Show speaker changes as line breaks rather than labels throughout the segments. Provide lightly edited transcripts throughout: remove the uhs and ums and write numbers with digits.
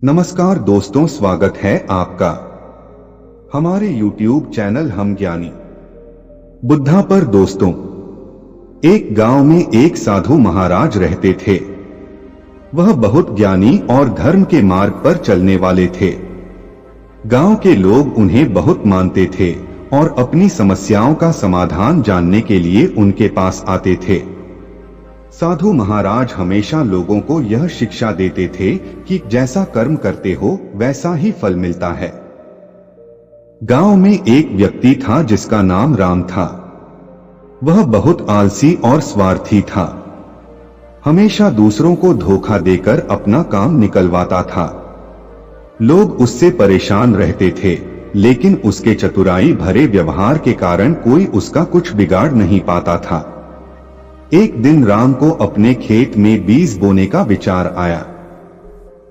नमस्कार दोस्तों, स्वागत है आपका हमारे YouTube चैनल हम ज्ञानी बुद्धा पर। दोस्तों, एक गांव में एक साधु महाराज रहते थे। वह बहुत ज्ञानी और धर्म के मार्ग पर चलने वाले थे। गांव के लोग उन्हें बहुत मानते थे और अपनी समस्याओं का समाधान जानने के लिए उनके पास आते थे। साधु महाराज हमेशा लोगों को यह शिक्षा देते थे कि जैसा कर्म करते हो वैसा ही फल मिलता है। गांव में एक व्यक्ति था जिसका नाम राम था। वह बहुत आलसी और स्वार्थी था। हमेशा दूसरों को धोखा देकर अपना काम निकलवाता था। लोग उससे परेशान रहते थे, लेकिन उसके चतुराई भरे व्यवहार के कारण कोई उसका कुछ बिगाड़ नहीं पाता था। एक दिन राम को अपने खेत में बीज बोने का विचार आया।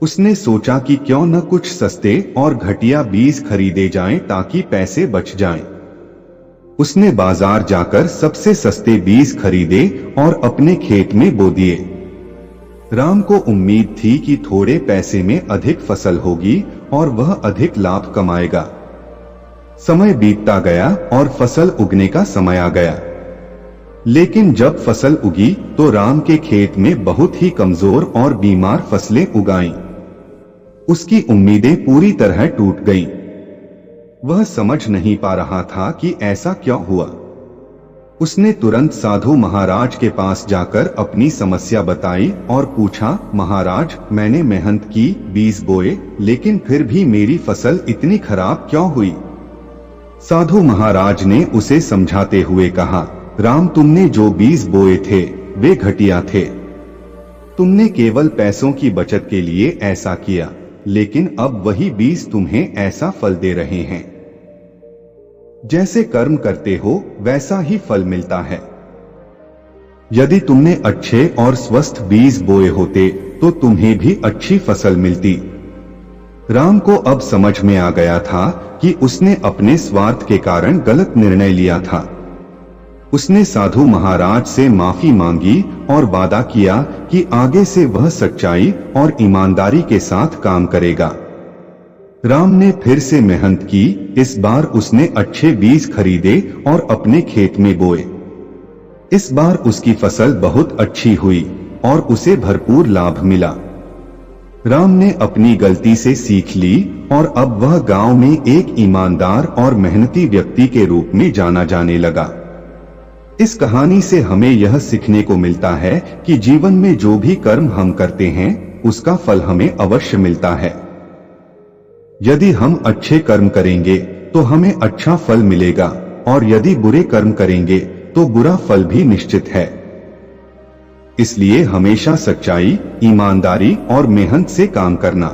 उसने सोचा कि क्यों न कुछ सस्ते और घटिया बीज खरीदे जाएं ताकि पैसे बच जाएं। उसने बाजार जाकर सबसे सस्ते बीज खरीदे और अपने खेत में बो दिए। राम को उम्मीद थी कि थोड़े पैसे में अधिक फसल होगी और वह अधिक लाभ कमाएगा। समय बीतता गया और फसल उगने का समय आ गया। लेकिन जब फसल उगी तो राम के खेत में बहुत ही कमजोर और बीमार फसलें उगाईं। उसकी उम्मीदें पूरी तरह टूट गईं। वह समझ नहीं पा रहा था कि ऐसा क्यों हुआ। उसने तुरंत साधु महाराज के पास जाकर अपनी समस्या बताई और पूछा, महाराज, मैंने मेहनत की, बीज बोए, लेकिन फिर भी मेरी फसल इतनी खराब क्यों हुई? साधु महाराज ने उसे समझाते हुए कहा, राम, तुमने जो बीज बोए थे वे घटिया थे। तुमने केवल पैसों की बचत के लिए ऐसा किया, लेकिन अब वही बीज तुम्हें ऐसा फल दे रहे हैं। जैसे कर्म करते हो वैसा ही फल मिलता है। यदि तुमने अच्छे और स्वस्थ बीज बोए होते तो तुम्हें भी अच्छी फसल मिलती। राम को अब समझ में आ गया था कि उसने अपने स्वार्थ के कारण गलत निर्णय लिया था। उसने साधु महाराज से माफी मांगी और वादा किया कि आगे से वह सच्चाई और ईमानदारी के साथ काम करेगा। राम ने फिर से मेहनत की। इस बार उसने अच्छे बीज खरीदे और अपने खेत में बोए। इस बार उसकी फसल बहुत अच्छी हुई और उसे भरपूर लाभ मिला। राम ने अपनी गलती से सीख ली और अब वह गांव में एक ईमानदार और मेहनती व्यक्ति के रूप में जाना जाने लगा। इस कहानी से हमें यह सीखने को मिलता है कि जीवन में जो भी कर्म हम करते हैं उसका फल हमें अवश्य मिलता है। यदि हम अच्छे कर्म करेंगे तो हमें अच्छा फल मिलेगा और यदि बुरे कर्म करेंगे तो बुरा फल भी निश्चित है। इसलिए हमेशा सच्चाई, ईमानदारी और मेहनत से काम करना